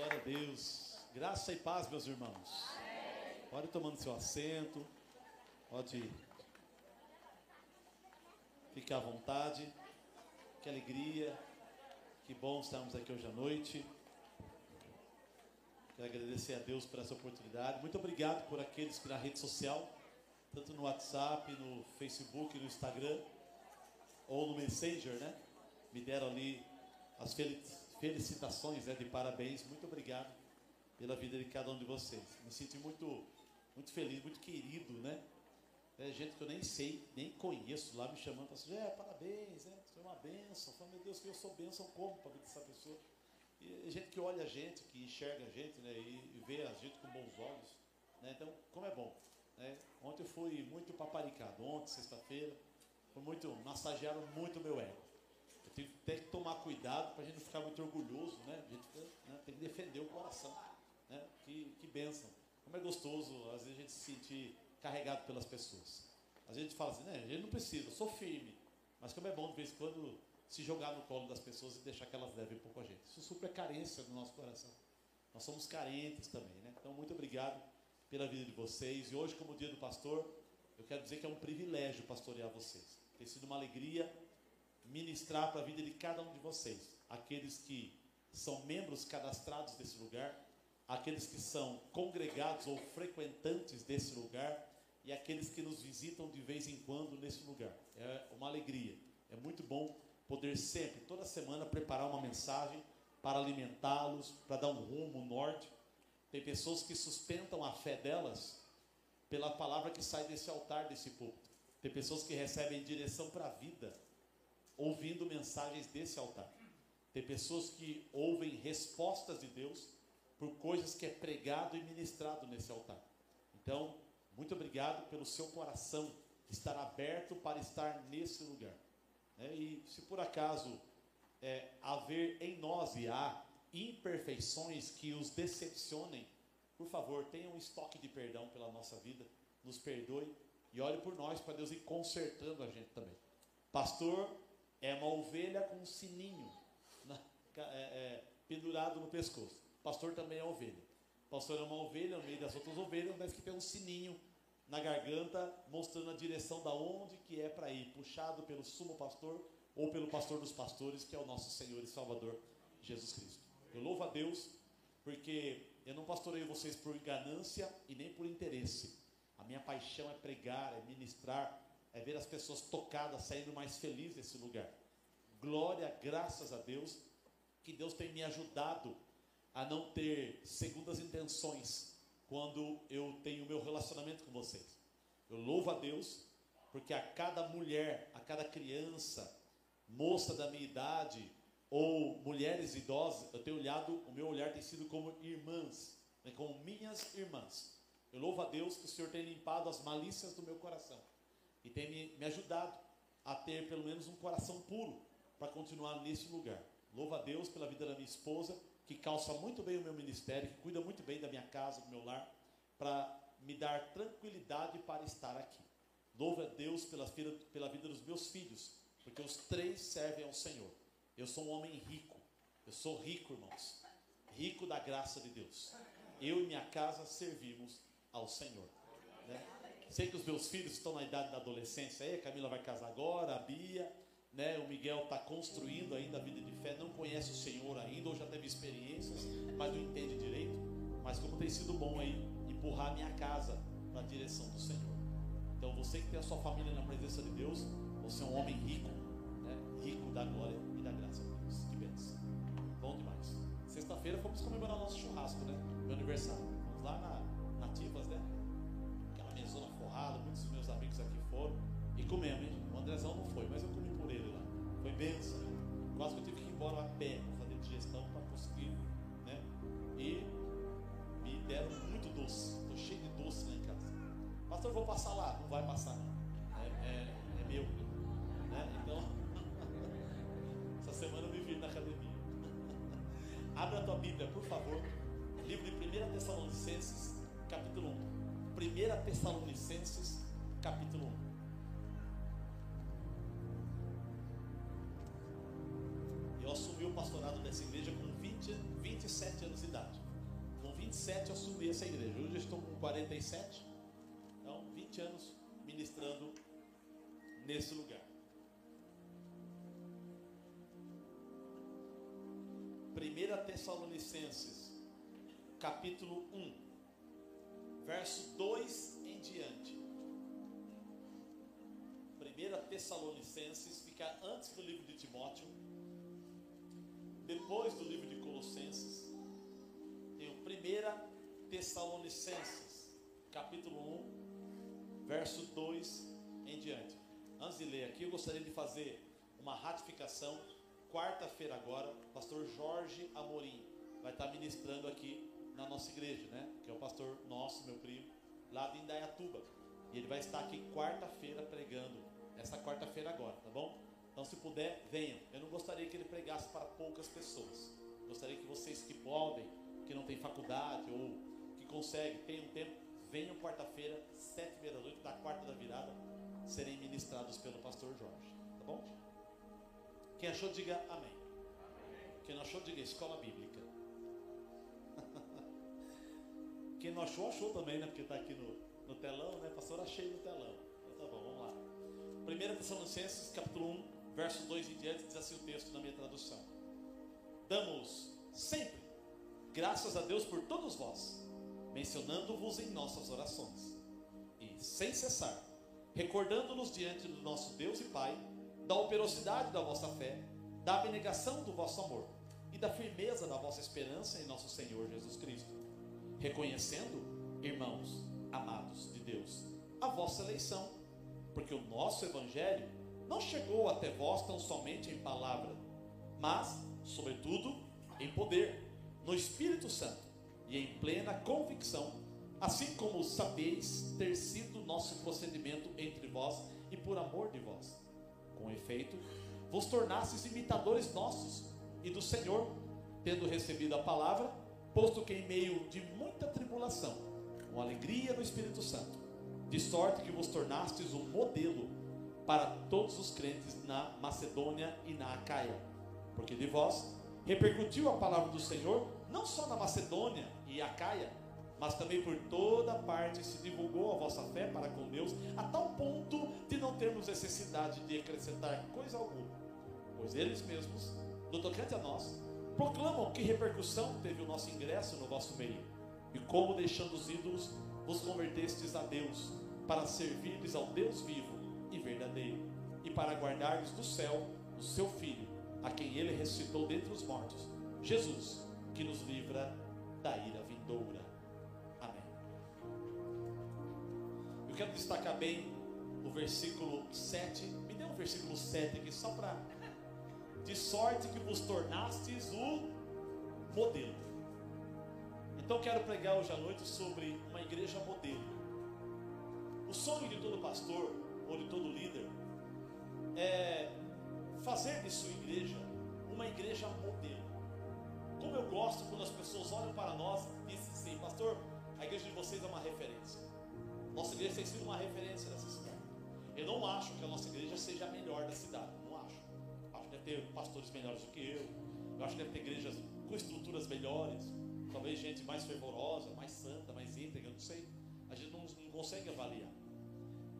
Glória a Deus. Graça e paz, meus irmãos. Pode ir tomando seu assento. Pode ficar à vontade. Que alegria. Que bom estarmos aqui hoje à noite. Quero agradecer a Deus por essa oportunidade. Muito obrigado por aqueles que na rede social, tanto no WhatsApp, no Facebook, no Instagram, ou no Messenger, né? Me deram ali as felicitações, né, de parabéns. Muito obrigado pela vida de cada um de vocês. Me sinto muito feliz, muito querido, né? É gente que eu nem sei, nem conheço lá me chamando, assim, parabéns, né? Você é uma bênção. Eu falo, meu Deus, que eu sou bênção como para a vida dessa pessoa? E gente que olha a gente, que enxerga a gente, né? E vê a gente com bons olhos, né? Então, como é bom, né? Ontem eu fui muito paparicado, ontem, sexta-feira, massagearam muito o meu ego. Eu tenho até que tomar cuidado para a gente não ficar muito orgulhoso, né? A gente né, tem que defender o coração, né? Que bênção. Como é gostoso, às vezes, a gente se sentir carregado pelas pessoas. Às vezes a gente fala assim, né? A gente não precisa, eu sou firme. Mas como é bom, de vez em quando, se jogar no colo das pessoas e deixar que elas levem um pouco a gente. Isso supre a carência do nosso coração. Nós somos carentes também, né? Então, muito obrigado pela vida de vocês. E hoje, como dia do pastor, eu quero dizer que é um privilégio pastorear vocês. Tem sido uma alegria ministrar para a vida de cada um de vocês, aqueles que são membros cadastrados desse lugar, aqueles que são congregados ou frequentantes desse lugar e aqueles que nos visitam de vez em quando nesse lugar. É uma alegria, é muito bom poder sempre, toda semana, preparar uma mensagem para alimentá-los, para dar um rumo, um norte. Tem pessoas que sustentam a fé delas pela palavra que sai desse altar, desse púlpito. Tem pessoas que recebem direção para a vida ouvindo mensagens desse altar. Tem pessoas que ouvem respostas de Deus por coisas que é pregado e ministrado nesse altar. Então, muito obrigado pelo seu coração estar aberto para estar nesse lugar. E se por acaso haver em nós e há imperfeições que os decepcionem, por favor, tenha um estoque de perdão pela nossa vida, nos perdoe e olhe por nós para Deus ir consertando a gente também. Pastor é uma ovelha com um sininho pendurado no pescoço. Pastor também é ovelha. Pastor é uma ovelha no meio das outras ovelhas, mas que tem um sininho na garganta, mostrando a direção da onde que é para ir, puxado pelo sumo pastor ou pelo pastor dos pastores, que é o nosso Senhor e Salvador Jesus Cristo. Eu louvo a Deus, porque eu não pastoreio vocês por ganância e nem por interesse. A minha paixão é pregar, é ministrar, é ver as pessoas tocadas, saindo mais felizes desse lugar. Glória, graças a Deus, que Deus tem me ajudado a não ter segundas intenções quando eu tenho o meu relacionamento com vocês. Eu louvo a Deus, porque a cada mulher, a cada criança, moça da minha idade, ou mulheres idosas, eu tenho olhado, o meu olhar tem sido como irmãs, né, como minhas irmãs. Eu louvo a Deus que o Senhor tem limpado as malícias do meu coração e tem me ajudado a ter pelo menos um coração puro para continuar nesse lugar. Louvo a Deus pela vida da minha esposa, que calça muito bem o meu ministério, que cuida muito bem da minha casa, do meu lar, para me dar tranquilidade para estar aqui. Louvo a Deus pela vida dos meus filhos, porque os 3 servem ao Senhor. Eu sou um homem rico, eu sou rico, irmãos, rico da graça de Deus. Eu e minha casa servimos ao Senhor, né? Sei que os meus filhos estão na idade da adolescência, a Camila vai casar agora, a Bia, né? O Miguel está construindo ainda a vida de fé, não conhece o Senhor ainda, ou já teve experiências, mas não entende direito. Mas como tem sido bom aí empurrar a minha casa para a direção do Senhor. Então você que tem a sua família na presença de Deus, você é um homem rico, né? Rico da glória e da graça de Deus. Que bênção, bom demais. Sexta-feira fomos comemorar nosso churrasco, né? Meu aniversário. Fomos lá na Nativas, né? Aquela mesona forrada, muitos dos meus amigos aqui foram e comemos, hein? O Andrezão não foi, mas eu comi por ele lá. Foi bênção, né? Quase que eu tive que ir embora a pé para fazer digestão para conseguir, né? E me deram muito doce. Estou cheio de doce lá em casa. Pastor, eu vou passar lá. Não vai passar, não. É meu, né? Então, essa semana eu me vi na academia. Abra a tua Bíblia, por favor. Livro de 1 Tessalonicenses, capítulo 1. 1 Tessalonicenses, capítulo 1. Eu assumi o pastorado dessa igreja com 27 anos de idade. cidade. Com 27 eu assumi essa igreja. Hoje eu estou com 47. Então, 20 anos ministrando nesse lugar. 1 Tessalonicenses, capítulo 1, verso 2 em diante. 1 Tessalonicenses fica antes do livro de Timóteo, depois do livro de Colossenses. Tem o 1 Tessalonicenses, capítulo 1, verso 2 em diante. Antes de ler aqui, eu gostaria de fazer uma ratificação. Quarta-feira agora, o pastor Jorge Amorim vai estar ministrando aqui na nossa igreja, né? Que é o pastor nosso, meu primo, lá de Indaiatuba. E ele vai estar aqui quarta-feira pregando, essa quarta-feira agora, tá bom? Então, se puder, venham. Eu não gostaria que ele pregasse para poucas pessoas. Gostaria que vocês que podem, que não têm faculdade ou que conseguem, tenham tempo, venham quarta-feira, 7h30 da noite, da quarta da virada, serem ministrados pelo pastor Jorge, tá bom? Quem achou, diga amém. Quem não achou, diga escola bíblica. Quem não achou, achou também, né? Porque está aqui no telão, né? Pastor, achei no telão. Então tá bom, vamos lá. 1 Tessalonicenses, capítulo 1, verso 2 em diante, diz assim o texto na minha tradução. Damos sempre graças a Deus por todos vós, mencionando-vos em nossas orações, e sem cessar, recordando-nos diante do nosso Deus e Pai, da operosidade da vossa fé, da abnegação do vosso amor e da firmeza da vossa esperança em nosso Senhor Jesus Cristo, reconhecendo, irmãos amados de Deus, a vossa eleição, porque o nosso evangelho não chegou até vós tão somente em palavra, mas, sobretudo, em poder, no Espírito Santo e em plena convicção, assim como sabeis ter sido nosso procedimento entre vós e por amor de vós. Com efeito, vos tornastes imitadores nossos e do Senhor, tendo recebido a palavra, posto que em meio de muita tribulação, com alegria no Espírito Santo, de sorte que vos tornastes um modelo para todos os crentes na Macedônia e na Acaia, porque de vós repercutiu a palavra do Senhor, não só na Macedônia e Acaia, mas também por toda parte se divulgou a vossa fé para com Deus, a tal ponto de não termos necessidade de acrescentar coisa alguma, pois eles mesmos, no tocante a nós, proclamam que repercussão teve o nosso ingresso no vosso meio, e como deixando os ídolos, vos convertestes a Deus, para servirdes ao Deus vivo e verdadeiro, e para guardardes do céu o seu Filho, a quem ele ressuscitou dentre os mortos, Jesus, que nos livra da ira vindoura. Eu quero destacar bem o versículo 7. Me dê um versículo 7 aqui, só para... De sorte que vos tornastes o modelo. Então quero pregar hoje à noite sobre uma igreja modelo. O sonho de todo pastor, ou de todo líder, é fazer de sua igreja uma igreja modelo. Como eu gosto quando as pessoas olham para nós e dizem assim: pastor, a igreja de vocês é uma referência. Nossa igreja tem sido uma referência nessa cidade. Eu não acho que a nossa igreja seja a melhor da cidade. Não acho. Acho que deve ter pastores melhores do que eu. Eu acho que deve ter igrejas com estruturas melhores. Talvez gente mais fervorosa, mais santa, mais íntegra. Eu não sei. A gente não consegue avaliar.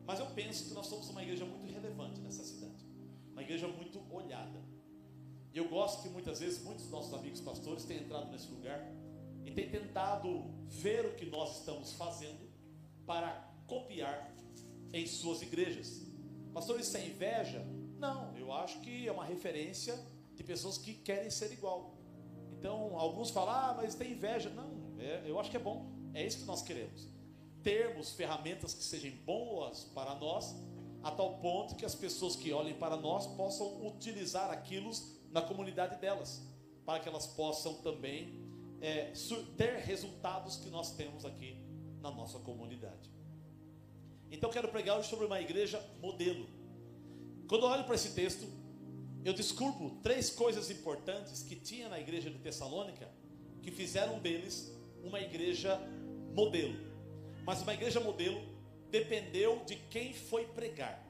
Mas eu penso que nós somos uma igreja muito relevante nessa cidade. Uma igreja muito olhada. E eu gosto que muitas vezes muitos dos nossos amigos pastores têm entrado nesse lugar e têm tentado ver o que nós estamos fazendo para copiar em suas igrejas. Pastor, isso é inveja? Não, eu acho que é uma referência de pessoas que querem ser igual. Então, alguns falam, mas tem inveja. Não, eu acho que é bom. É isso que nós queremos. Termos ferramentas que sejam boas para nós, a tal ponto que as pessoas que olhem para nós possam utilizar aquilo na comunidade delas, para que elas possam também ter resultados que nós temos aqui na nossa comunidade. Então quero pregar hoje sobre uma igreja modelo. Quando eu olho para esse texto, eu descubro 3 coisas importantes que tinha na igreja de Tessalônica, que fizeram deles uma igreja modelo. Mas uma igreja modelo dependeu de quem foi pregar,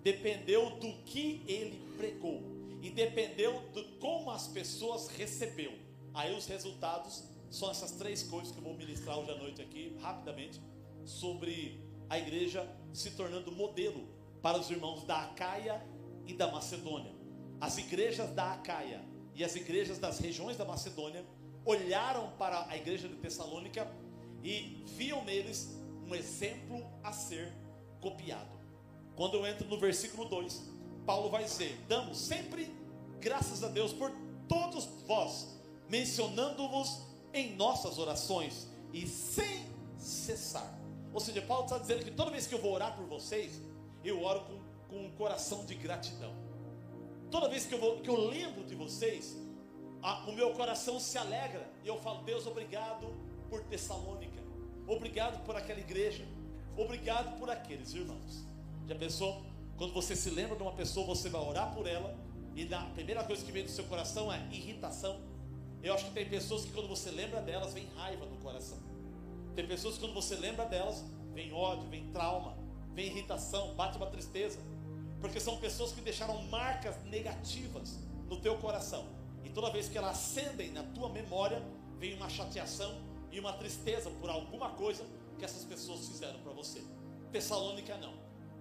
dependeu do que ele pregou, e dependeu de como as pessoas recebeu. Aí os resultados São essas 3 coisas que eu vou ministrar hoje à noite aqui, rapidamente, sobre a igreja se tornando modelo para os irmãos da Acaia e da Macedônia. As igrejas da Acaia e as igrejas das regiões da Macedônia olharam para a igreja de Tessalônica e viam neles um exemplo a ser copiado. Quando eu entro no versículo 2, Paulo vai dizer: damos sempre graças a Deus por todos vós, mencionando-vos em nossas orações e sem cessar. Ou seja, Paulo está dizendo que toda vez que eu vou orar por vocês, eu oro com um coração de gratidão. Toda vez que eu lembro de vocês, o meu coração se alegra e eu falo: Deus, obrigado por Tessalônica, obrigado por aquela igreja, obrigado por aqueles irmãos. Já pensou? Quando você se lembra de uma pessoa, você vai orar por ela e a primeira coisa que vem do seu coração é irritação. Eu acho que tem pessoas que quando você lembra delas, vem raiva no coração. Tem pessoas que quando você lembra delas, vem ódio, vem trauma, vem irritação, bate uma tristeza, porque são pessoas que deixaram marcas negativas no teu coração, e toda vez que elas acendem na tua memória, vem uma chateação e uma tristeza por alguma coisa que essas pessoas fizeram para você. Tessalônica não.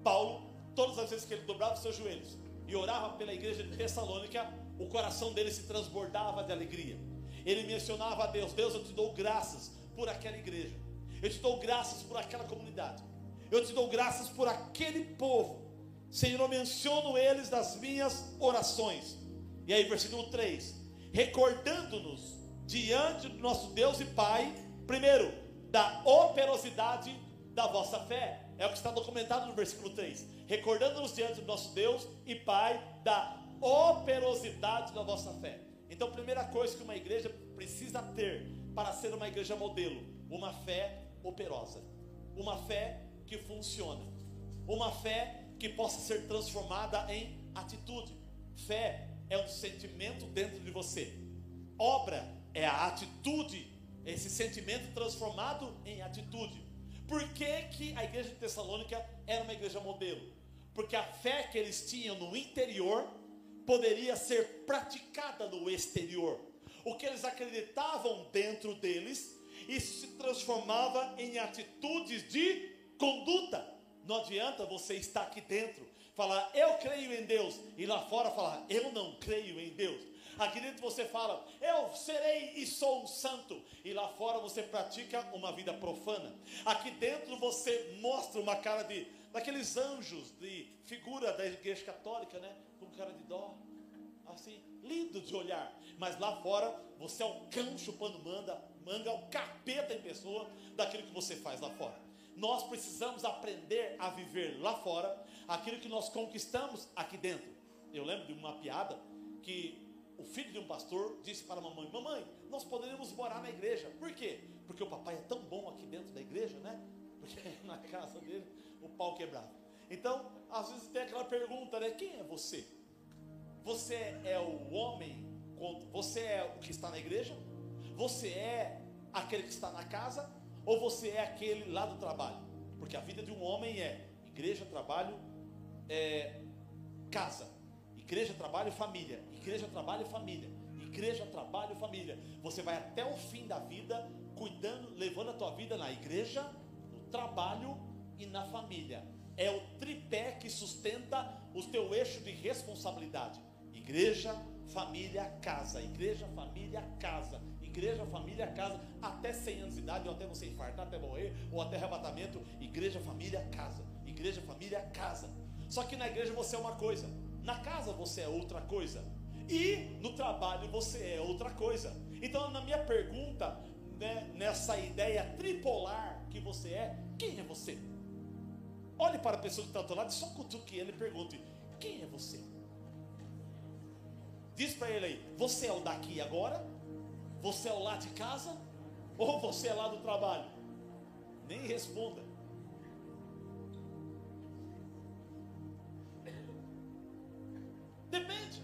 Paulo, todas as vezes que ele dobrava os seus joelhos e orava pela igreja de Tessalônica, o coração dele se transbordava de alegria. Ele mencionava a Deus: Deus, eu te dou graças por aquela igreja, eu te dou graças por aquela comunidade, eu te dou graças por aquele povo. Senhor, eu menciono eles nas minhas orações. E aí versículo 3, recordando-nos diante do nosso Deus e Pai, primeiro, da operosidade da vossa fé. É o que está documentado no versículo 3, recordando-nos diante do nosso Deus e Pai da operosidade da vossa fé. Então, primeira coisa que uma igreja precisa ter para ser uma igreja modelo: uma fé operosa, uma fé que funciona, uma fé que possa ser transformada em atitude. Fé é um sentimento dentro de você, obra é a atitude, esse sentimento transformado em atitude. Por que a igreja de Tessalônica era uma igreja modelo? Porque a fé que eles tinham no interior poderia ser praticada no exterior. O que eles acreditavam dentro deles, isso se transformava em atitudes de conduta. Não adianta você estar aqui dentro, falar eu creio em Deus, e lá fora falar eu não creio em Deus. Aqui dentro você fala eu serei e sou um santo, e lá fora você pratica uma vida profana. Aqui dentro você mostra uma cara daqueles anjos de figura da igreja católica, né? Com cara de dó, assim, lindo de olhar. Mas lá fora você é o cão chupando manga, o capeta em pessoa daquilo que você faz lá fora. Nós precisamos aprender a viver lá fora aquilo que nós conquistamos aqui dentro. Eu lembro de uma piada que o filho de um pastor disse para a mamãe: mamãe, nós poderíamos morar na igreja. Por quê? Porque o papai é tão bom aqui dentro da igreja, né? Porque na casa dele o pau quebrava. Então, às vezes tem aquela pergunta, né? Quem é você? Você é o homem, você é o que está na igreja? Você é aquele que está na casa? Ou você é aquele lá do trabalho? Porque a vida de um homem é igreja, trabalho, casa. Igreja, trabalho, família. Igreja, trabalho, família. Igreja, trabalho, família. Você vai até o fim da vida cuidando, levando a tua vida na igreja, no trabalho e na família. É o tripé que sustenta o teu eixo de responsabilidade. Igreja, família, casa. Igreja, família, casa. Igreja, família, casa. Até 100 anos de idade, ou até você infartar, até morrer, ou até arrebatamento. Igreja, família, casa. Igreja, família, casa. Só que na igreja você é uma coisa, na casa você é outra coisa, e no trabalho você é outra coisa. Então, na minha pergunta, né, nessa ideia tripolar que você é, quem é você? Olhe para a pessoa que está ao teu lado e só cutuque ele e pergunte: quem é você? Diz para ele aí: você é o daqui e agora? Você é o lá de casa? Ou você é lá do trabalho? Nem responda. Depende.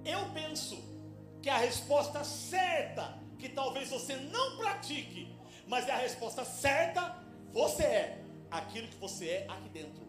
Eu penso que a resposta certa, que talvez você não pratique, mas é a resposta certa, você é aquilo que você é aqui dentro.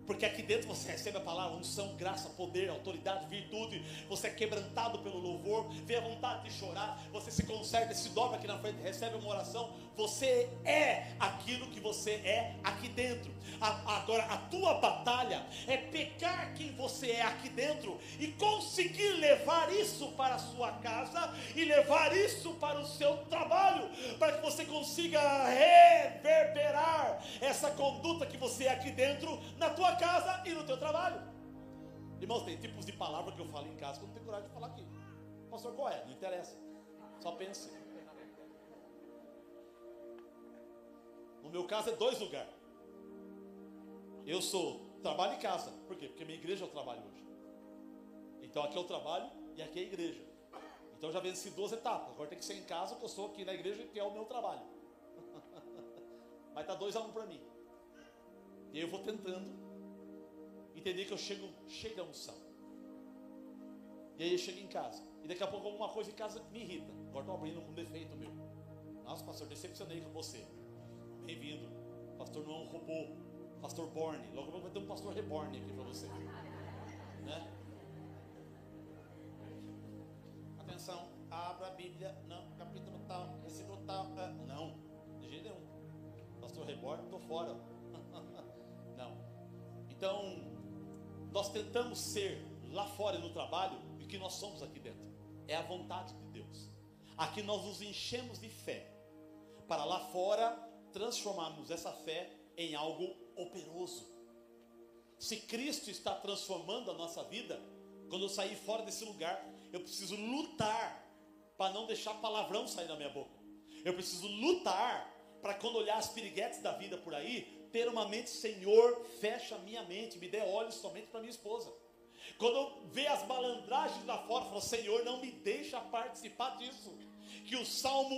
Porque aqui dentro você recebe a palavra, unção, graça, poder, autoridade, virtude. Você é quebrantado pelo louvor, vê a vontade de chorar. Você se conserta, se dobra aqui na frente, recebe uma oração. Você é aquilo que você é aqui dentro. Agora a tua batalha é pegar quem você é aqui dentro e conseguir levar isso para a sua casa e levar isso para o seu trabalho, para que você consiga reverberar essa conduta que você é aqui dentro na tua casa e no teu trabalho. Irmãos, tem tipos de palavra que eu falo em casa que eu não tenho coragem de falar aqui. Pastor, qual é? Não interessa, só pense. No meu caso é 2 lugares. Eu trabalho em casa. Por quê? Porque minha igreja eu trabalho hoje. Então aqui eu trabalho e aqui é a igreja. Então eu já venci 2 etapas. Agora tem que ser em casa, que eu sou aqui na igreja, que é o meu trabalho. Mas está 2-1 para mim. E aí eu vou tentando entender que eu chego cheio da unção. E aí eu chego em casa. E daqui a pouco alguma coisa em casa me irrita. Agora estou abrindo com defeito meu. Nossa, pastor, decepcionei com você. Bem-vindo. Pastor não é um robô. Pastor Borne. Logo vai ter um pastor reborn aqui para você. Né? Atenção. Abra a Bíblia. Não, capítulo tal. Versículo tal. Não. De jeito nenhum. Pastor reborn, estou fora. Não. Então, nós tentamos ser lá fora no trabalho o que nós somos aqui dentro. É a vontade de Deus. Aqui nós nos enchemos de fé. Para lá fora transformarmos essa fé em algo operoso. Se Cristo está transformando a nossa vida, quando eu sair fora desse lugar, eu preciso lutar para não deixar palavrão sair da minha boca. Eu preciso lutar para quando olhar as piriguetes da vida por aí, ter uma mente, Senhor, fecha a minha mente, me dê olhos somente para minha esposa. Quando eu ver as malandragens lá fora, eu falo, Senhor, não me deixa participar disso. Que o Salmo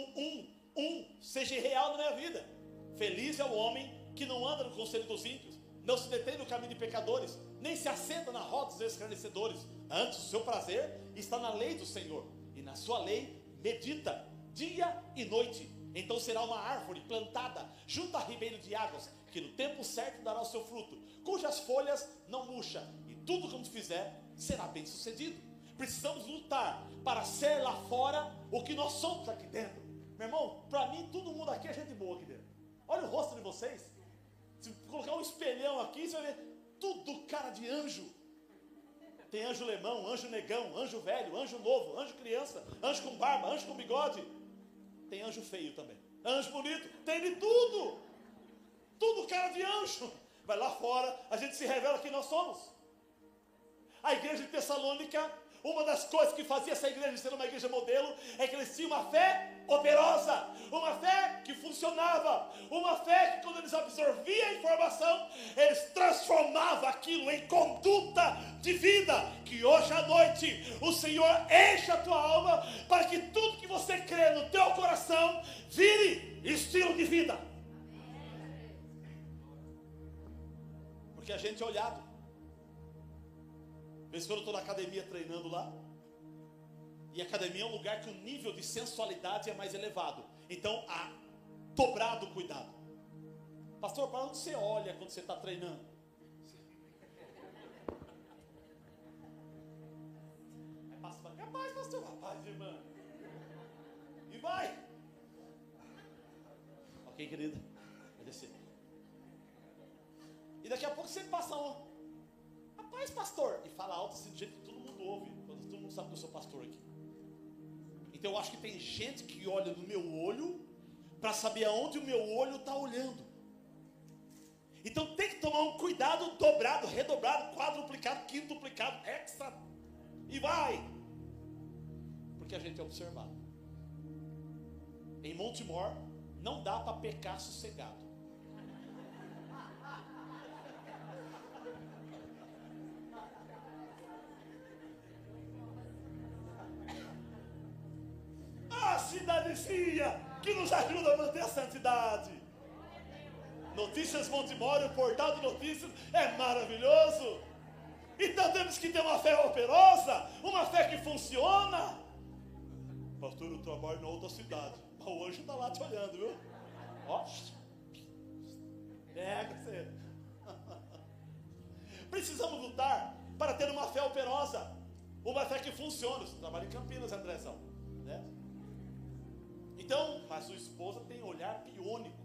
1 seja real na minha vida. Feliz é o homem que não anda no conselho dos ímpios, não se detém no caminho de pecadores, nem se assenta na roda dos escarnecedores. Antes, o seu prazer está na lei do Senhor, e na sua lei medita dia e noite. Então será uma árvore plantada junto a ribeiro de águas, que no tempo certo dará o seu fruto, cujas folhas não murcha, e tudo quanto fizer será bem sucedido. Precisamos lutar para ser lá fora o que nós somos aqui dentro. Meu irmão, para mim todo mundo aqui é gente boa aqui dentro. Olha o rosto de vocês. Se colocar um espelhão aqui, você vai ver tudo cara de anjo. Tem anjo lemão, anjo negão, anjo velho, anjo novo, anjo criança, anjo com barba, anjo com bigode. Tem anjo feio também, anjo bonito, tem de tudo. Tudo cara de anjo. Vai lá fora, a gente se revela quem nós somos. A igreja de Tessalônica, uma das coisas que fazia essa igreja ser uma igreja modelo é que eles tinham uma fé operosa, uma fé que funcionava, uma fé que quando eles absorviam a informação, eles transformavam aquilo em conduta de vida. Que hoje à noite o Senhor enche a tua alma para que tudo que você crê no teu coração vire estilo de vida. Porque a gente é olhado. Às vezes quando eu estou na academia treinando lá, e a academia é um lugar que o nível de sensualidade é mais elevado, então há dobrado cuidado. Pastor, para onde você olha quando você está treinando? Capaz, pastor, rapaz, irmã. E vai. Ok, querida, vai descer. E daqui a pouco você passa um. Rapaz, pastor, e fala alto assim, do jeito que todo mundo ouve, quando todo mundo sabe que eu sou pastor aqui. Então eu acho que tem gente que olha no meu olho para saber aonde o meu olho está olhando. Então tem que tomar um cuidado dobrado, redobrado, quadruplicado, quintuplicado, extra, e vai, porque a gente é observado. Em Montemor não dá para pecar sossegado. A cidadezinha que nos ajuda a manter a santidade. Notícias Montemor, o portal de notícias é maravilhoso. Então temos que ter uma fé operosa, uma fé que funciona. Pastor, eu trabalho na outra cidade, mas o anjo está lá te olhando, viu? Ó, pega você. Precisamos lutar para ter uma fé operosa, uma fé que funciona. Você trabalha em Campinas, Andrezão, né? Então, mas sua esposa tem olhar piônico,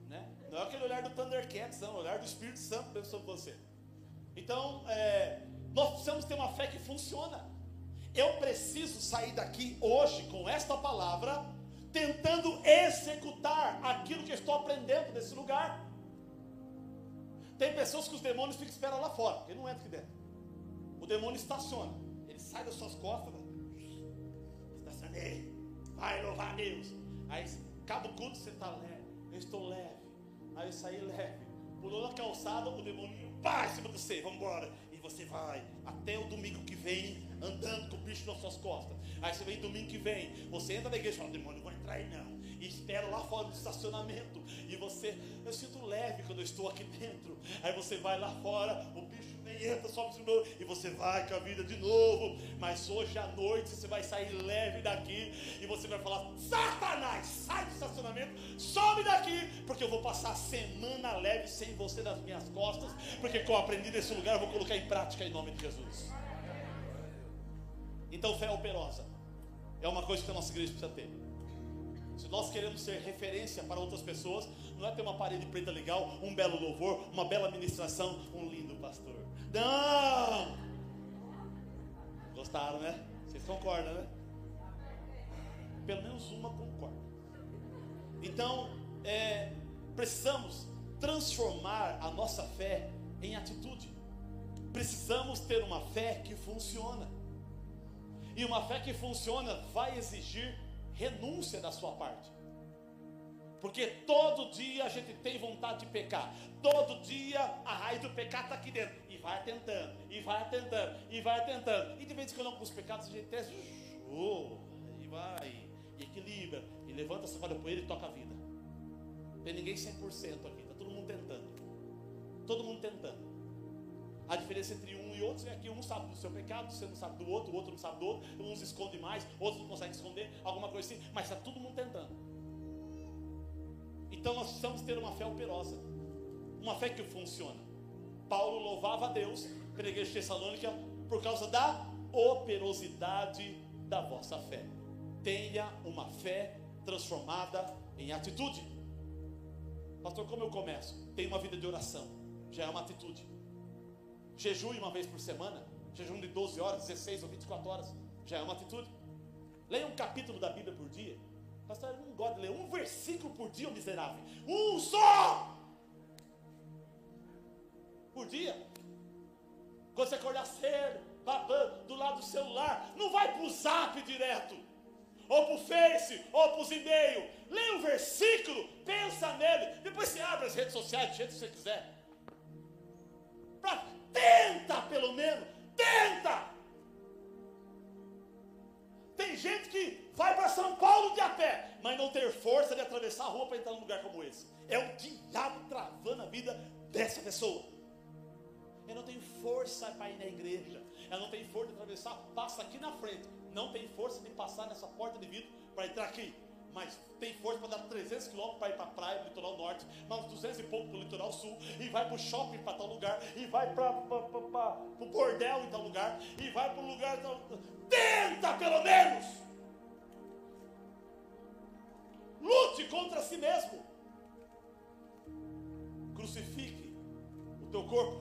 né? Não é aquele olhar do Thundercats, não, é o olhar do Espírito Santo dentro sobre você. Então, nós precisamos ter uma fé que funciona. Eu preciso sair daqui hoje com esta palavra, tentando executar aquilo que eu estou aprendendo nesse lugar. Tem pessoas que os demônios ficam esperando lá fora, ele não entra aqui dentro. O demônio estaciona, ele sai das suas costas, estacionei, vai louvar a Deus. Aí acaba o culto, você está leve, eu estou leve. Aí eu saí leve, pulou na calçada, o demônio pá, em cima de você, vamos embora. E você vai até o domingo que vem, andando com o bicho nas suas costas. Aí você vem domingo que vem, você entra na igreja e fala, demônio, não vou entrar aí não. E espera lá fora do estacionamento. E você, eu sinto leve quando eu estou aqui dentro. Aí você vai lá fora, o bicho nem entra, sobe de novo. E você vai com a vida de novo. Mas hoje à noite você vai sair leve daqui. E você vai falar, Satanás, sai do estacionamento, sobe daqui. Porque eu vou passar a semana leve sem você nas minhas costas. Porque o que eu aprendi nesse lugar eu vou colocar em prática em nome de Jesus. Então fé operosa é uma coisa que a nossa igreja precisa ter. Se nós queremos ser referência para outras pessoas, não é ter uma parede preta legal, um belo louvor, uma bela ministração, um lindo pastor. Não! Gostaram, né? Vocês concordam, né? Pelo menos uma concorda. Então, precisamos transformar a nossa fé em atitude. Precisamos ter uma fé que funciona. E uma fé que funciona vai exigir renúncia da sua parte. Porque todo dia a gente tem vontade de pecar. Todo dia a raiz do pecado está aqui dentro. E vai tentando, e vai tentando, e vai tentando. E de vez em quando alguns pecados a gente testa, e vai, e equilibra, e levanta essa folha poeira e toca a vida. Não tem ninguém 100% aqui, está todo mundo tentando. Todo mundo tentando. A diferença entre um e outro é que um sabe do seu pecado, você não sabe do outro, o outro não sabe do outro, uns escondem mais, outros não conseguem esconder, alguma coisa assim, mas está todo mundo tentando. Então nós precisamos ter uma fé operosa, uma fé que funciona. Paulo louvava a Deus pela igreja de Tessalônica por causa da operosidade da vossa fé. Tenha uma fé transformada em atitude. Pastor, como eu começo? Tenha uma vida de oração, já é uma atitude. Jejum uma vez por semana, jejum de 12 horas, 16 ou 24 horas, já é uma atitude. Leia um capítulo da Bíblia por dia. Pastor, eu não gosto de ler um versículo por dia, miserável. Um só! Por dia. Quando você acordar cedo, babando, do lado do celular, não vai para o Zap direto, ou para o Face, ou para os e-mails. Leia um versículo, pensa nele, depois você abre as redes sociais do jeito que você quiser. Tenta pelo menos, tenta! Tem gente que vai para São Paulo de a pé, mas não ter força de atravessar a rua para entrar num lugar como esse. É o diabo travando a vida dessa pessoa. Eu não tenho força para ir na igreja, eu não tenho força de atravessar, passa aqui na frente. Não tem força de passar nessa porta de vidro para entrar aqui, mas tem força para dar 300 km para ir para a praia, para o litoral norte, mais 200 e pouco para o litoral sul, e vai para o shopping para tal lugar, e vai para o bordel em tal lugar, e vai para o lugar tal... Tenta pelo menos! Lute contra si mesmo. Crucifique o teu corpo,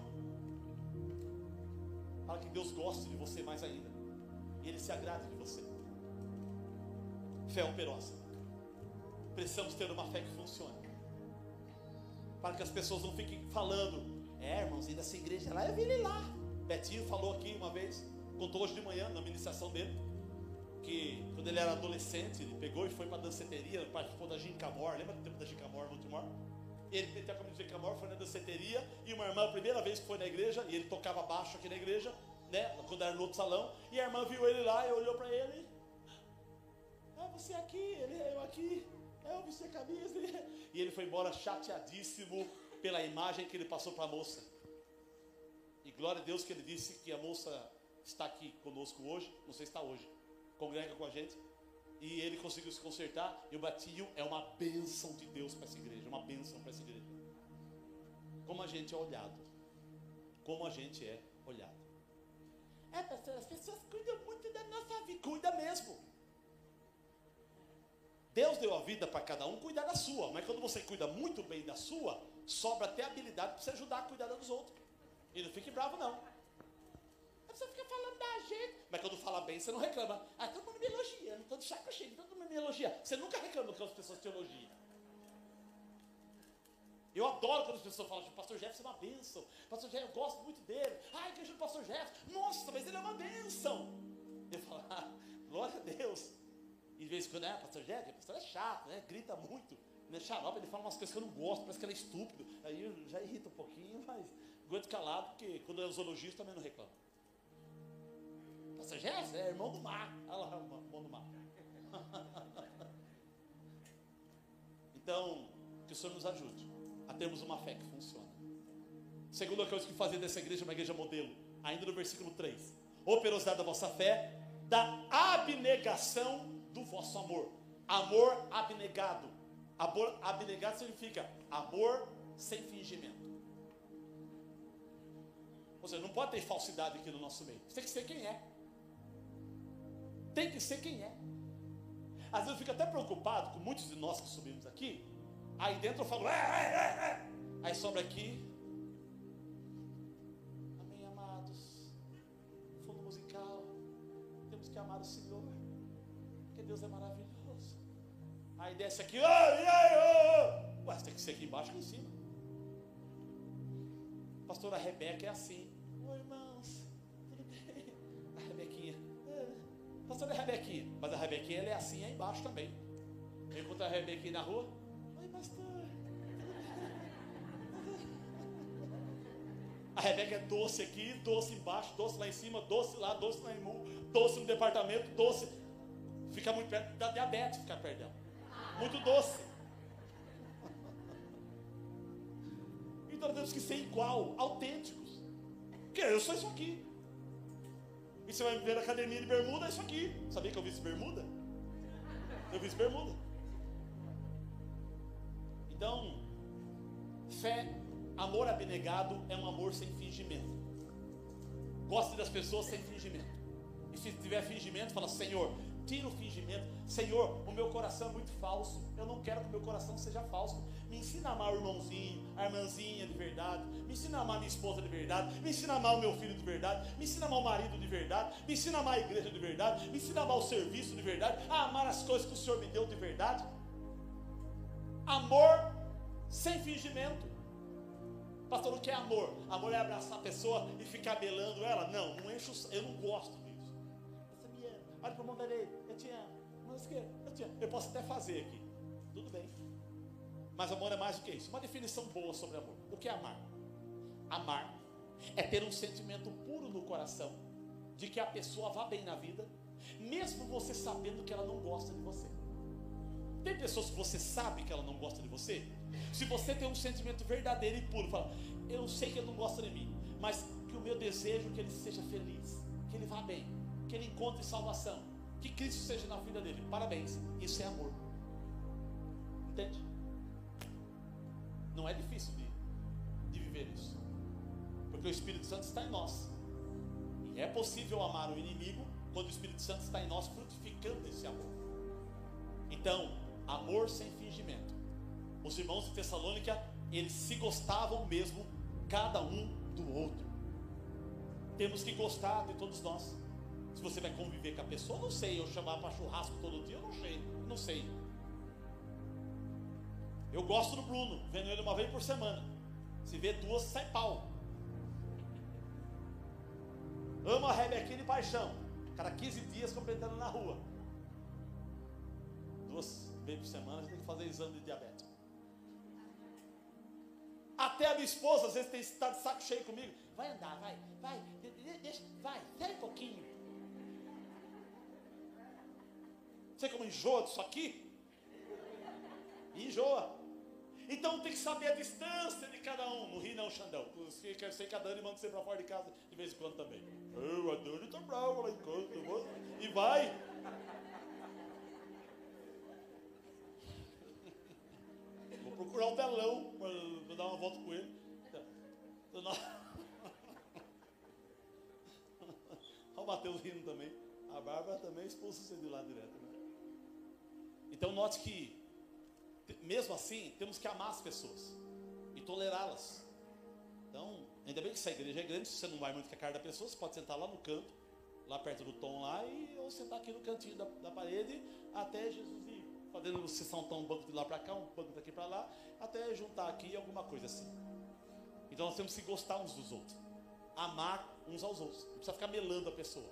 para que Deus goste de você mais ainda, e Ele se agrade de você. Fé operosa. Precisamos ter uma fé que funcione, para que as pessoas não fiquem falando, irmãozinho dessa igreja lá, eu vi ele lá. Betinho falou aqui uma vez, contou hoje de manhã na ministração dele, que quando ele era adolescente, ele pegou e foi para a danceteria, participou da Gincamor. Lembra do tempo da Gincamor no Timor? Ele meteu a camisa de Gincamor, foi na danceteria, e uma irmã, a primeira vez que foi na igreja, e ele tocava baixo aqui na igreja, né, quando era no outro salão, e a irmã viu ele lá e olhou para ele, você aqui, eu aqui, eu vesti a camisa, e ele foi embora chateadíssimo pela imagem que ele passou para a moça. E glória a Deus que ele disse que a moça está aqui conosco hoje, não sei se está hoje, congrega com a gente, e ele conseguiu se consertar. E o Batinho é uma bênção de Deus para essa igreja, uma bênção para essa igreja. Como a gente é olhado, como a gente é olhado. Pastor, as pessoas cuidam muito da nossa vida. Cuida mesmo. Deus deu a vida para cada um cuidar da sua, mas quando você cuida muito bem da sua, sobra até habilidade para você ajudar a cuidar dos outros. E não fique bravo, não. Você fica falando da gente, mas quando fala bem, você não reclama. Todo mundo me elogia, não estou de saco cheio, todo mundo me elogia. Você nunca reclama quando as pessoas te elogiam. Eu adoro quando as pessoas falam, pastor Jefferson é uma bênção. Pastor Jefferson, eu gosto muito dele. Igreja do pastor Jefferson. Nossa, mas ele é uma bênção. Eu falo, glória a Deus. E de vez em quando, pastor Jefferson, pastor é chato, né? Grita muito. Ele é xarope, ele fala umas coisas que eu não gosto, parece que ele é estúpido. Aí eu já irrita um pouquinho, mas aguento calado, porque quando eu os elogios também não reclamo. Pastor Jefferson é irmão do mar. Olha lá, irmão do mar. Então, que o Senhor nos ajude a termos uma fé que funciona. Segunda coisa que fazer dessa igreja uma igreja modelo, ainda no versículo 3: operosidade da vossa fé, da abnegação do vosso amor. Amor abnegado. Amor abnegado significa amor sem fingimento. Ou seja, não pode ter falsidade aqui no nosso meio. Você tem que ser quem é. Tem que ser quem é. Às vezes eu fico até preocupado com muitos de nós que subimos aqui. Aí dentro eu falo, aí sobra aqui. Amém, amados. Fundo musical. Temos que amar o Senhor, porque Deus é maravilhoso. Aí desce aqui, ué, você tem que ser aqui embaixo ou em cima. Pastora Rebeca é assim. Oi, irmãos, tudo bem? A Rebequinha. Pastora Rebequinha. Mas a Rebequinha, ela é assim aí embaixo também. Eu encontro a Rebequinha na rua. Oi, pastor. A Rebeca é doce aqui, doce embaixo, doce lá em cima, doce lá, doce lá em doce no departamento, doce. Fica muito perto, dá diabetes ficar perto dela. Muito doce. Então nós temos que ser igual, autênticos. Porque eu sou isso aqui. E você vai me ver na academia de bermuda, é isso aqui. Sabia que eu visse bermuda? Eu visse bermuda. Então, fé, amor abnegado é um amor sem fingimento. Goste das pessoas sem fingimento. E se tiver fingimento, fala, Senhor, tira o fingimento. Senhor, o meu coração é muito falso. Eu não quero que o meu coração seja falso. Me ensina a amar o irmãozinho, a irmãzinha de verdade. Me ensina a amar minha esposa de verdade. Me ensina a amar o meu filho de verdade. Me ensina a amar o marido de verdade. Me ensina a amar a igreja de verdade. Me ensina a amar o serviço de verdade. A amar as coisas que o Senhor me deu de verdade. Amor sem fingimento. Pastor, o que é amor? Amor é abraçar a pessoa e ficar belando ela? Não, não encho, eu não gosto disso. Você me ama. Olha para o mundo dele, eu te amo. Mas que eu te amo. Eu posso até fazer aqui. Tudo bem. Mas amor é mais do que isso. Uma definição boa sobre amor. O que é amar? Amar é ter um sentimento puro no coração de que a pessoa vá bem na vida, mesmo você sabendo que ela não gosta de você. Tem pessoas que você sabe que ela não gosta de você. Se você tem um sentimento verdadeiro e puro, fala, eu sei que ele não gosta de mim, mas que o meu desejo é que ele seja feliz, que ele vá bem, que ele encontre salvação, que Cristo seja na vida dele. Parabéns, isso é amor. Entende? Não é difícil de viver isso, porque o Espírito Santo está em nós. E é possível amar o inimigo quando o Espírito Santo está em nós, frutificando esse amor. Então, amor sem fingimento. Os irmãos de Tessalônica, eles se gostavam mesmo, cada um do outro. Temos que gostar de todos nós. Se você vai conviver com a pessoa, não sei, eu chamar para churrasco todo dia, eu não sei. Eu gosto do Bruno, vendo ele uma vez por semana. Se vê duas, sai pau. Amo a Rebequinha de paixão. Cada 15 dias completando na rua. 2 vezes por semana, a gente tem que fazer exame de diabetes. Até a minha esposa, às vezes, tem estado de saco cheio comigo. Vai andar, vai, deixa, vai, sai um pouquinho. Você como enjoa disso aqui? Enjoa. Então tem que saber a distância de cada um. Não ri não, Xandão. Você quer ser que a Dani manda você para fora de casa de vez em quando também. A Dani tá brava lá em casa. E vai. Vou procurar um telão para dar uma volta com ele. é expulso você de lá direto, né? Então note que, mesmo assim, temos que amar as pessoas e tolerá-las. Então, ainda bem que essa igreja é grande. Se você não vai muito com a cara da pessoa, você pode sentar lá no canto, lá perto do tom lá, ou sentar aqui no cantinho da parede, até Jesus ir fazendo você saltar um banco de lá para cá, um banco daqui para lá, até juntar aqui alguma coisa assim. Então nós temos que gostar uns dos outros, amar uns aos outros. Não precisa ficar melando a pessoa,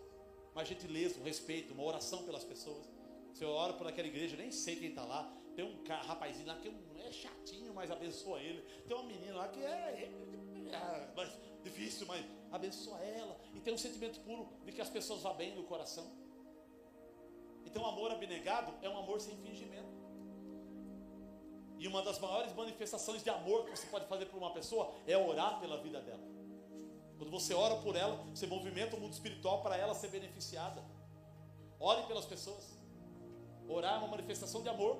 mas gentileza, um respeito, uma oração pelas pessoas. Se eu oro por aquela igreja, nem sei quem está lá. Tem um rapazinho lá que é chatinho, mas abençoa ele. Tem uma menina lá que é mais difícil, mas abençoa ela. E tem um sentimento puro de que as pessoas vão bem no coração. Então o amor abnegado é um amor sem fingimento. E uma das maiores manifestações de amor que você pode fazer por uma pessoa é orar pela vida dela. Quando você ora por ela, você movimenta o mundo espiritual para ela ser beneficiada. Ore pelas pessoas. Orar é uma manifestação de amor.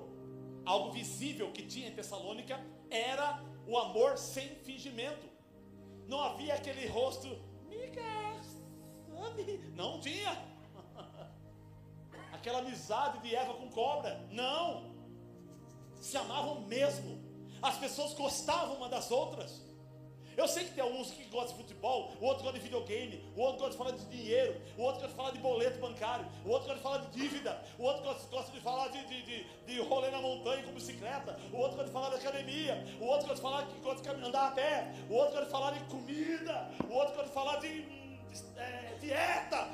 Algo visível que tinha em Tessalônica era o amor sem fingimento. Não havia aquele rosto, não tinha aquela amizade de Eva com cobra. Não, se amavam mesmo. As pessoas gostavam uma das outras. Eu sei que tem alguns que gostam de futebol, o outro gosta de videogame, o outro gosta de falar de dinheiro, o outro gosta de falar de boleto bancário, o outro gosta de falar de dívida, o outro gosta de falar de rolê na montanha com bicicleta, o outro gosta de falar de academia, o outro gosta de falar que gosta de andar a pé, o outro gosta de falar de comida, o outro gosta de falar de dieta.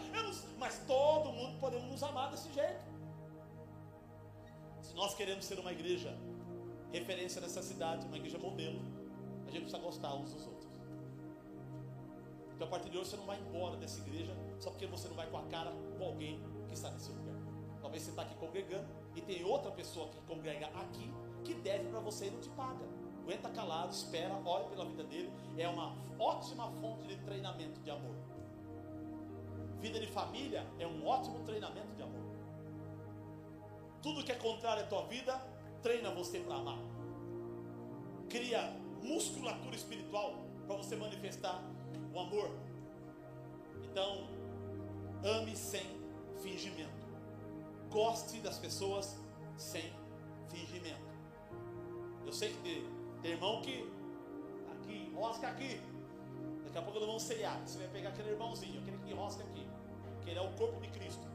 Mas todo mundo podemos nos amar desse jeito. Se nós queremos ser uma igreja referência nessa cidade, uma igreja modelo, a gente precisa gostar uns dos outros. Então a partir de hoje você não vai embora dessa igreja só porque você não vai com a cara com alguém que está nesse lugar. Talvez você está aqui congregando e tem outra pessoa que congrega aqui que deve para você e não te paga. Aguenta calado, espera, ore pela vida dele. É uma ótima fonte de treinamento de amor. Vida de família é um ótimo treinamento de amor. Tudo que é contrário à tua vida treina você para amar. Cria musculatura espiritual para você manifestar o amor. Então, ame sem fingimento. Goste das pessoas sem fingimento. Eu sei que tem irmão que aqui, rosca aqui. Daqui a pouco nós vamos ceiar. Você vai pegar aquele irmãozinho, aquele que rosca aqui, que ele é o corpo de Cristo.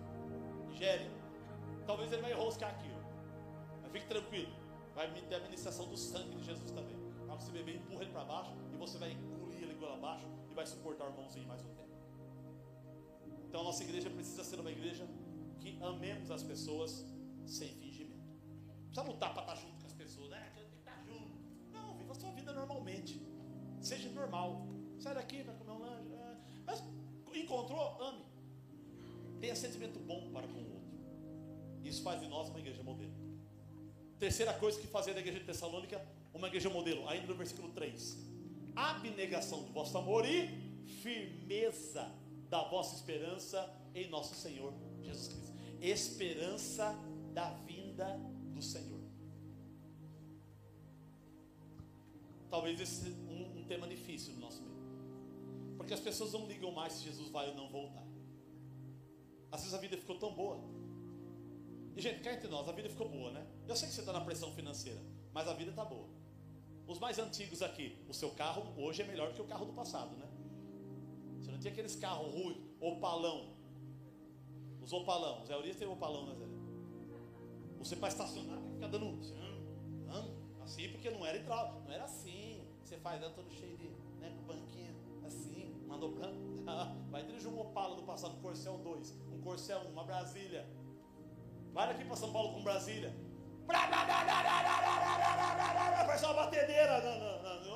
Ingere. Talvez ele vai roscar aqui, ó. Mas fique tranquilo. Vai ter a ministração do sangue de Jesus também. Para você beber, empurra ele para baixo e você vai engolir ele goela abaixo e vai suportar o irmãozinho mais um tempo. Então a nossa igreja precisa ser uma igreja que amemos as pessoas sem fingimento. Não precisa lutar para estar junto com as pessoas, né? Tem que estar junto. Não, viva a sua vida normalmente. Seja normal. Sai daqui, vai comer um lanche. Mas encontrou, ame. Tenha sentimento bom para com o outro. Isso faz de nós uma igreja modelo. Terceira coisa que fazia da igreja de Tessalônica uma igreja modelo, ainda no versículo 3: abnegação do vosso amor e firmeza da vossa esperança em nosso Senhor Jesus Cristo. Esperança da vinda do Senhor. Talvez esse um tema difícil no nosso meio, porque as pessoas não ligam mais se Jesus vai ou não voltar. Às vezes a vida ficou tão boa. E gente, cá entre nós, a vida ficou boa, né? Eu sei que você está na pressão financeira, mas a vida está boa. Os mais antigos aqui, o seu carro hoje é melhor que o carro do passado, né? Você não tinha aqueles carros ruins, opalão. Os opalão, Zé Urias tem opalão, né, Zé? Você para estacionar, fica dando assim, porque não era hidráulico, não era assim. Você faz, todo cheio de, né, com banquinha, assim, manobrando. Vai dirigir um Opala do passado, um Corcel 2, um Corcel 1, uma Brasília. Vai daqui para São Paulo com Brasília. Parece uma batedeira.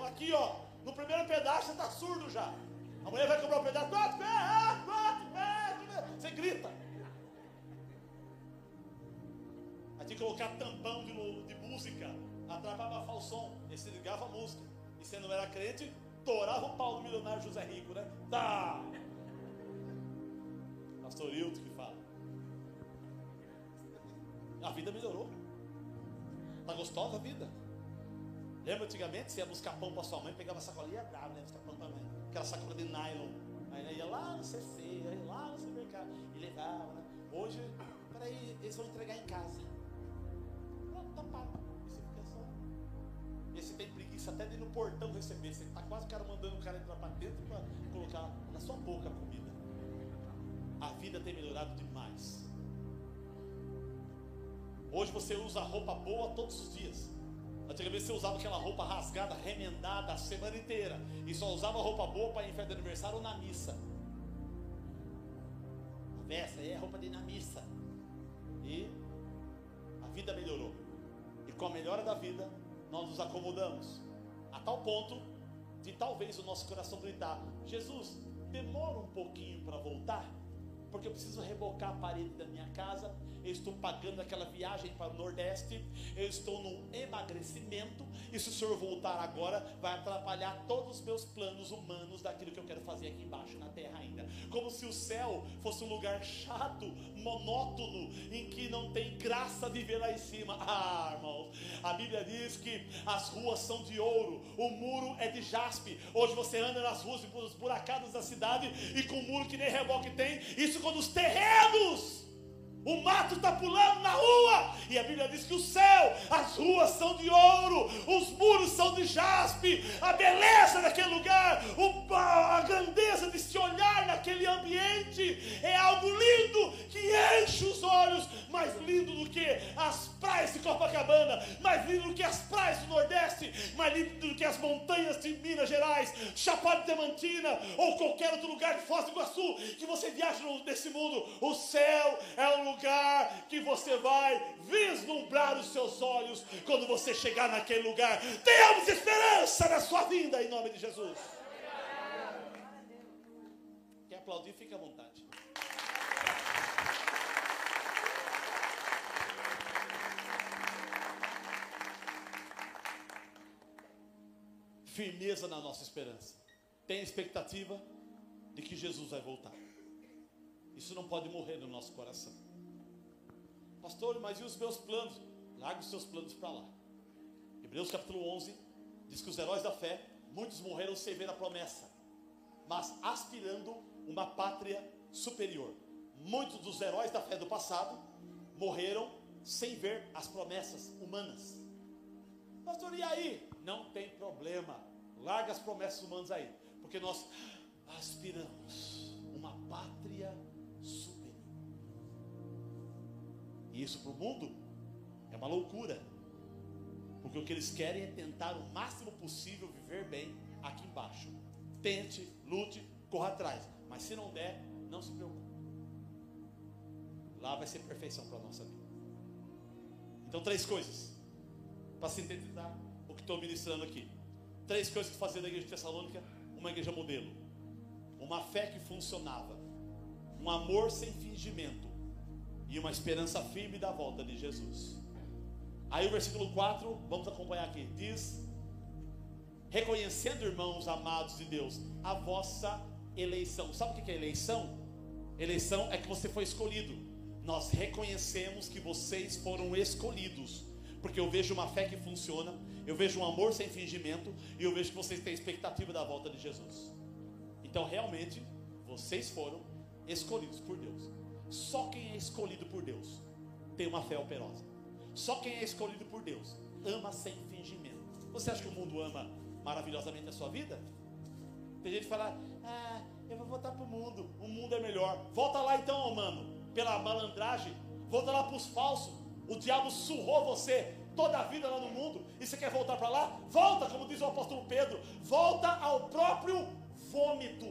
Aqui, ó. No primeiro pedaço você está surdo já. Amanhã vai cobrar o pedaço. Você grita. Aí tinha que colocar tampão de música. Atrapalhava o som. E se ligava a música. E se não era crente, torava o pau do milionário José Rico, né? Tá. Pastor Hilton que fala. A vida melhorou. Tá gostosa a vida. Lembra antigamente, você ia buscar pão para sua mãe, pegava a sacolinha brava, né? Buscar pão para mãe. Aquela sacola de nylon. Aí ia lá no CC, ia lá no supermercado e levava, né? Hoje peraí, eles vão entregar em casa. Pronto, tá pago. E você fica só. E você tem preguiça até de ir no portão receber. Você tá quase o cara mandando o cara entrar para dentro para colocar na sua boca a comida. A vida tem melhorado demais. Hoje você usa roupa boa todos os dias. Antigamente você usava aquela roupa rasgada, remendada a semana inteira. E só usava roupa boa para ir em festa de aniversário ou na missa. Essa aí é roupa de ir na missa. E a vida melhorou. E com a melhora da vida, nós nos acomodamos. A tal ponto de talvez o nosso coração gritar: Jesus, demora um pouquinho para voltar, porque eu preciso rebocar a parede da minha casa. Eu estou pagando aquela viagem para o Nordeste. Eu estou num emagrecimento. E se o Senhor voltar agora, vai atrapalhar todos os meus planos humanos daquilo que eu quero fazer aqui embaixo na terra ainda. Como se o céu fosse um lugar chato, monótono, em que não tem graça viver lá em cima. Ah, irmãos, a Bíblia diz que as ruas são de ouro, o muro é de jaspe. Hoje você anda nas ruas esburacadas da cidade e com um muro que nem reboque tem. Isso quando os terrenos, o mato está pulando na rua. E a Bíblia diz que o céu, as ruas são de ouro, os muros são de jaspe. A beleza daquele lugar, a grandeza de se olhar naquele ambiente é algo lindo que enche os olhos. Mais lindo do que as praias de Copacabana, mais lindo do que as praias do Nordeste, mais lindo do que as montanhas de Minas Gerais, Chapada Diamantina ou qualquer outro lugar de Foz do Iguaçu que você viaja nesse mundo. O céu é um lugar que você vai vislumbrar os seus olhos quando você chegar naquele lugar. Tenhamos esperança na sua vinda em nome de Jesus. Quer aplaudir? Fique à vontade. Firmeza na nossa esperança. Tem expectativa de que Jesus vai voltar. Isso não pode morrer no nosso coração. Pastor, mas e os meus planos? Largue os seus planos para lá. Hebreus capítulo 11 diz que os heróis da fé, muitos morreram sem ver a promessa, mas aspirando uma pátria superior. Muitos dos heróis da fé do passado morreram sem ver as promessas humanas. Pastor, e aí? Não tem problema. Larga as promessas humanas aí, porque nós aspiramos uma pátria superior. E isso para o mundo é uma loucura, porque o que eles querem é tentar o máximo possível viver bem aqui embaixo. Tente, lute, corra atrás, mas se não der, não se preocupe. Lá vai ser perfeição para a nossa vida. Então 3 coisas para sintetizar o que estou ministrando aqui. 3 coisas que fazer da igreja de Tessalônica uma igreja modelo: uma fé que funcionava, um amor sem fingimento e uma esperança firme da volta de Jesus. Aí o versículo 4, vamos acompanhar aqui, diz: reconhecendo, irmãos amados de Deus, a vossa eleição. Sabe o que é eleição? Eleição é que você foi escolhido. Nós reconhecemos que vocês foram escolhidos, porque eu vejo uma fé que funciona, eu vejo um amor sem fingimento, e eu vejo que vocês têm expectativa da volta de Jesus. Então realmente vocês foram escolhidos por Deus. Só quem é escolhido por Deus tem uma fé operosa. Só quem é escolhido por Deus ama sem fingimento. Você acha que o mundo ama maravilhosamente a sua vida? Tem gente que fala: ah, eu vou voltar para o mundo é melhor. Volta lá então, mano, pela malandragem. Volta lá para os falsos. O diabo surrou você toda a vida lá no mundo, e você quer voltar para lá? Volta, como diz o apóstolo Pedro, volta ao próprio vômito.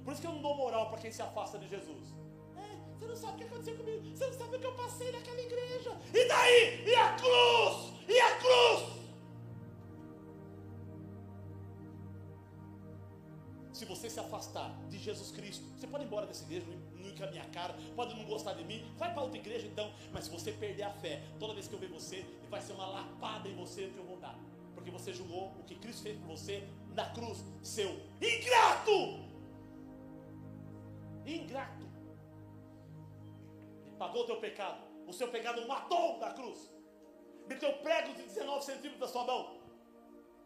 Por isso que eu não dou moral para quem se afasta de Jesus. Você não sabe o que aconteceu comigo, você não sabe o que eu passei naquela igreja. E daí? E a cruz? E a cruz? Se você se afastar de Jesus Cristo, você pode ir embora dessa igreja, não ir com a minha cara, pode não gostar de mim, vai para outra igreja então. Mas se você perder a fé, toda vez que eu ver você, vai ser uma lapada em você que eu vou dar, porque você julgou o que Cristo fez por você na cruz, seu ingrato. Ingrato. Ele pagou o teu pecado, o seu pecado o matou na cruz, meteu pregos de 19 centímetros da sua mão,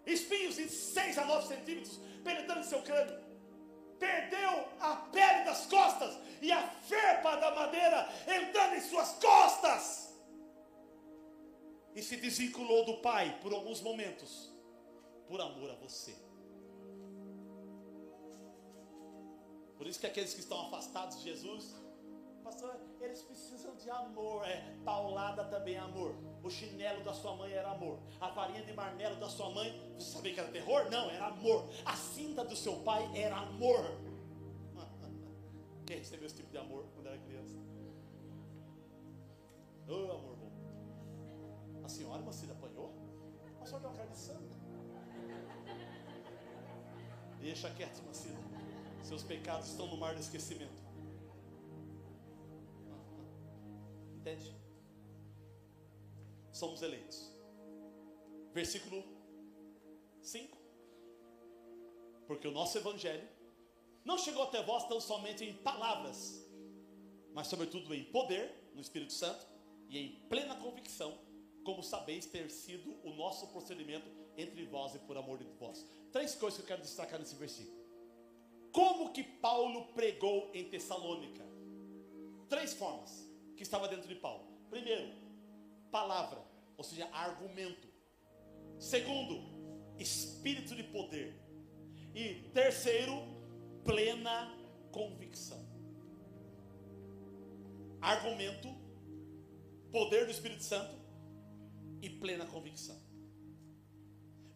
espinhos de 6 a 9 centímetros penetrando em seu crânio. perdeu a pele das costas e a ferpa da madeira entrando em suas costas. E se desvinculou do Pai por alguns momentos, por amor a você. Por isso que aqueles que estão afastados de Jesus, pastor, eles precisam de amor. Paulada também é amor. O chinelo da sua mãe era amor. A varinha de marmelo da sua mãe, você sabia que era terror? Não, era amor. A cinta do seu pai era amor. Quem recebeu esse tipo de amor quando era criança? Oh, amor bom. A senhora, Marcília, apanhou? A senhora deu uma cara de sangue. Deixa quieto, Marcília. Seus pecados estão no mar do esquecimento. Entende? Somos eleitos. Versículo 5. Porque o nosso evangelho não chegou até vós tão somente em palavras, mas sobretudo em poder, no Espírito Santo, e em plena convicção, como sabeis ter sido o nosso procedimento entre vós e por amor de vós. 3 coisas que eu quero destacar nesse versículo. Como que Paulo pregou em Tessalônica? 3 formas que estava dentro de Paulo. Primeiro, palavra, ou seja, argumento. Segundo, espírito de poder. E terceiro, plena convicção. Argumento, poder do Espírito Santo e plena convicção.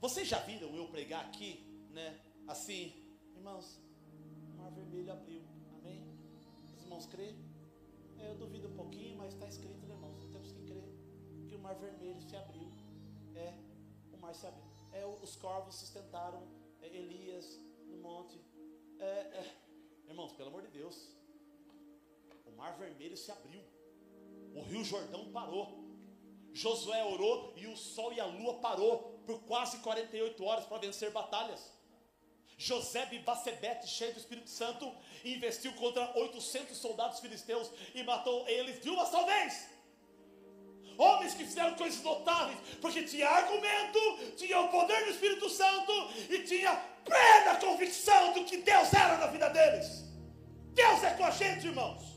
Vocês já viram eu pregar aqui, né? Assim, irmãos, o mar vermelho abriu, amém? Os irmãos creem? Eu duvido um pouquinho, mas está escrito, né, irmãos? Temos que crer que o mar vermelho se abriu. O mar se abriu. Os corvos sustentaram Elias no monte. Irmãos, pelo amor de Deus, o mar vermelho se abriu. O rio Jordão parou. Josué orou e o sol e a lua parou por quase 48 horas para vencer batalhas. José de Bacebete, cheio do Espírito Santo, investiu contra 800 soldados filisteus e matou eles de uma só vez. Homens que fizeram coisas notáveis, porque tinha argumento, tinha o poder do Espírito Santo e tinha plena convicção do que Deus era na vida deles. Deus é com a gente, irmãos.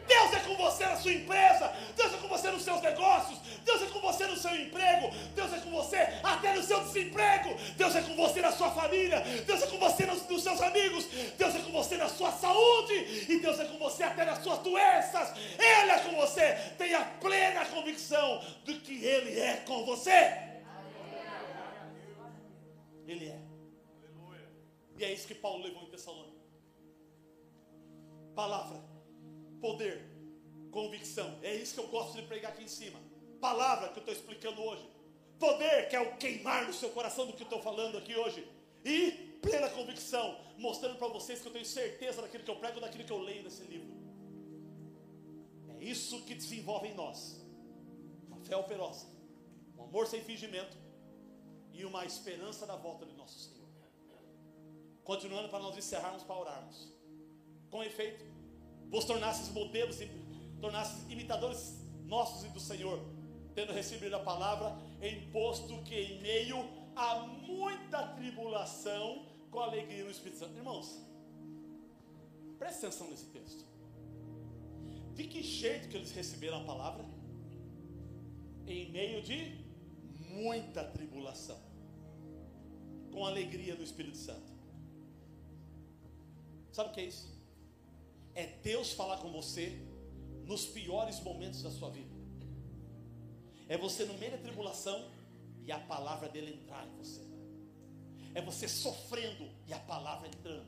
Deus é com você na sua empresa, Deus é com você nos seus negócios, Deus é com você no seu emprego, Deus é com você até no seu desemprego, Deus é com você na sua família, Deus é com você nos seus amigos, Deus é com você na sua saúde, e Deus é com você até nas suas doenças. Ele é com você. Tenha plena convicção do que Ele é com você. Ele é. E é isso que Paulo levou em Tessalônica. Palavra, poder, convicção. É isso que eu gosto de pregar aqui em cima. Palavra, que eu estou explicando hoje. Poder, que é o queimar no seu coração do que eu estou falando aqui hoje. E plena convicção, mostrando para vocês que eu tenho certeza daquilo que eu prego, daquilo que eu leio nesse livro. É isso que desenvolve em nós uma fé operosa, um amor sem fingimento e uma esperança da volta de nosso Senhor. Continuando para nós encerrarmos, para orarmos. Com efeito, vos tornasses modelos e tornasses imitadores nossos e do Senhor, tendo recebido a palavra, em posto que em meio a muita tribulação, com alegria no Espírito Santo. Irmãos, presta atenção nesse texto. De que jeito que eles receberam a palavra? Em meio de muita tribulação, com alegria no Espírito Santo. Sabe o que é isso? É Deus falar com você nos piores momentos da sua vida. É você no meio da tribulação e a palavra dele entrar em você. É você sofrendo e a palavra entrando.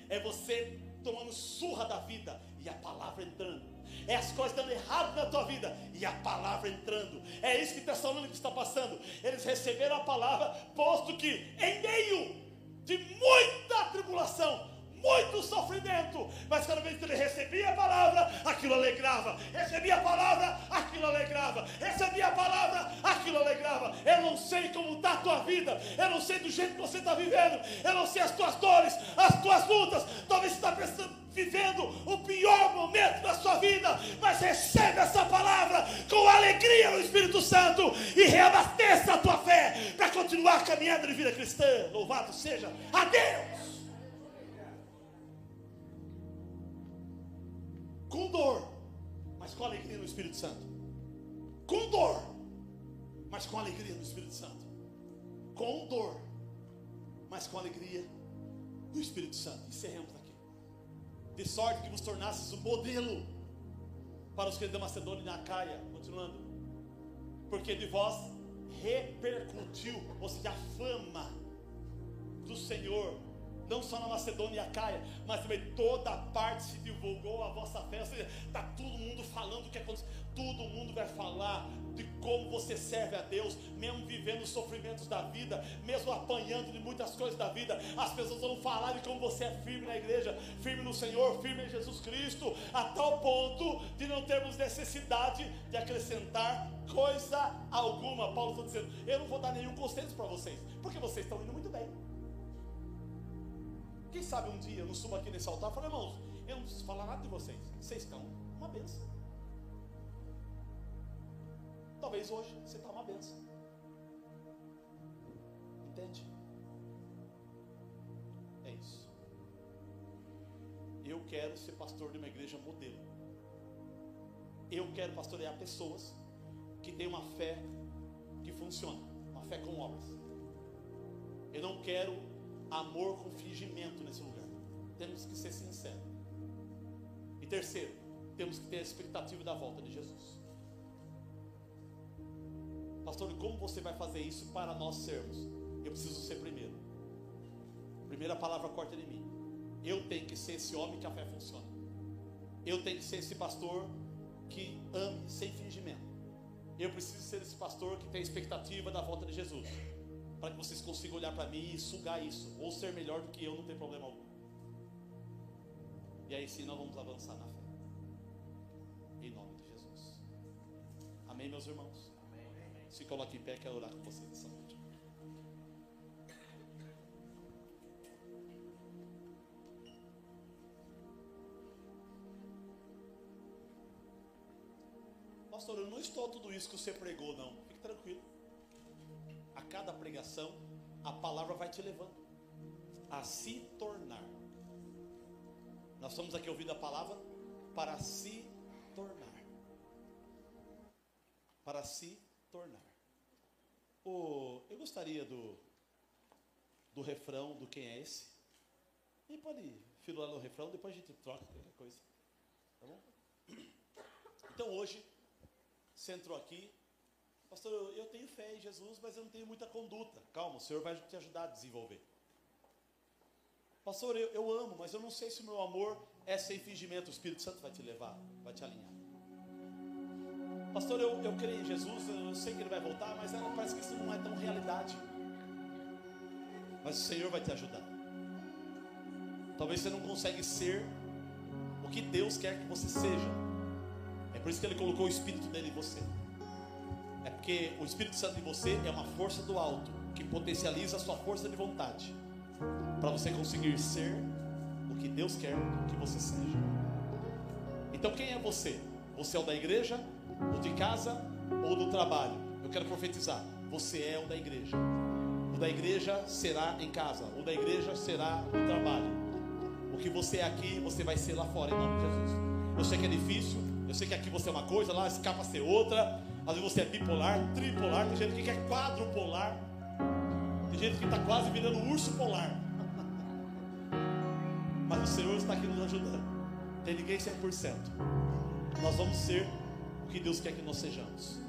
É você tomando surra da vida e a palavra entrando. É as coisas dando errado na tua vida e a palavra entrando. É isso que Tessalônica está passando. Eles receberam a palavra, posto que em meio de muita tribulação, muito sofrimento, mas cada vez que ele recebia a palavra, aquilo alegrava. Recebia a palavra, aquilo alegrava. Recebia a palavra, aquilo alegrava. Eu não sei como está a tua vida, eu não sei do jeito que você está vivendo, eu não sei as tuas dores, as tuas lutas. Talvez você está vivendo o pior momento da sua vida, mas recebe essa palavra com alegria no Espírito Santo e reabasteça a tua fé para continuar caminhando de vida cristã. Louvado seja a Deus. com dor, mas com alegria no Espírito Santo. Com dor, mas com alegria no Espírito Santo. Com dor, mas com alegria no Espírito Santo. Encerremos aqui. De sorte que vos tornasses um modelo para os crentes da Macedônia e da Acaia. Continuando. Porque de vós repercutiu, ou seja, a fama do Senhor, não só na Macedônia e Acaia, mas também toda parte se divulgou a vossa fé. Ou seja, está todo mundo falando o que aconteceu. Todo mundo vai falar de como você serve a Deus, mesmo vivendo os sofrimentos da vida, mesmo apanhando de muitas coisas da vida. As pessoas vão falar de como você é firme na igreja, firme no Senhor, firme em Jesus Cristo, a tal ponto de não termos necessidade de acrescentar coisa alguma. Paulo está dizendo: eu não vou dar nenhum conselho para vocês, porque vocês estão indo muito bem. Quem sabe um dia eu não subo aqui nesse altar e falo: irmãos, eu não preciso falar nada de vocês, vocês estão uma bênção. Talvez hoje você está uma bênção. Entende? É isso. Eu quero ser pastor de uma igreja modelo. Eu quero pastorear pessoas que têm uma fé que funciona, uma fé com obras. Eu não quero amor com fingimento nesse lugar. Temos que ser sinceros. E terceiro, temos que ter a expectativa da volta de Jesus. Pastor, como você vai fazer isso para nós sermos? Eu preciso ser primeiro. Primeira palavra corta de mim. Eu tenho que ser esse homem que a fé funciona. Eu tenho que ser esse pastor que ame sem fingimento. Eu preciso ser esse pastor que tem a expectativa da volta de Jesus, para que vocês consigam olhar para mim e sugar isso, ou ser melhor do que eu, não tem problema algum. E aí sim nós vamos avançar na fé, em nome de Jesus. Amém, meus irmãos? Amém. Se coloque em pé, quero orar com vocês essa noite. Pastor, eu não estou tudo isso que você pregou, não. Fique tranquilo. A cada pregação, a palavra vai te levando a se tornar. Nós estamos aqui ouvindo a palavra para se tornar. Para se tornar. Eu gostaria do refrão, do quem é esse. E pode filar no refrão, depois a gente troca qualquer coisa. Tá bom? Então hoje, você entrou aqui. Pastor, eu tenho fé em Jesus, mas eu não tenho muita conduta. Calma, o Senhor vai te ajudar a desenvolver. Pastor, eu amo, mas eu não sei se o meu amor é sem fingimento. O Espírito Santo vai te levar, vai te alinhar. Pastor, eu creio em Jesus, eu sei que Ele vai voltar, mas parece que isso não é tão realidade. Mas o Senhor vai te ajudar. Talvez você não consiga ser o que Deus quer que você seja. É por isso que Ele colocou o Espírito dele em você. É porque o Espírito Santo em você é uma força do alto, que potencializa a sua força de vontade, para você conseguir ser o que Deus quer que você seja. Então quem é você? Você é o da igreja, o de casa ou do trabalho? Eu quero profetizar: você é o da igreja. O da igreja será em casa, o da igreja será no trabalho. O que você é aqui, você vai ser lá fora, em nome de Jesus. Eu sei que é difícil, eu sei que aqui você é uma coisa, lá escapa ser outra. Às vezes você é bipolar, tripolar, tem gente que é quadrupolar, tem gente que está quase virando urso polar. Mas o Senhor está aqui nos ajudando. Tem ninguém 100%. Nós vamos ser o que Deus quer que nós sejamos,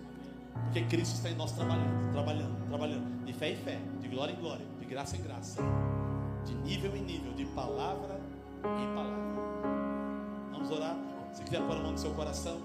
porque Cristo está em nós trabalhando, de fé em fé, de glória em glória, de graça em graça, de nível em nível, de palavra em palavra. Vamos orar. Se quiser pôr a mão no seu coração.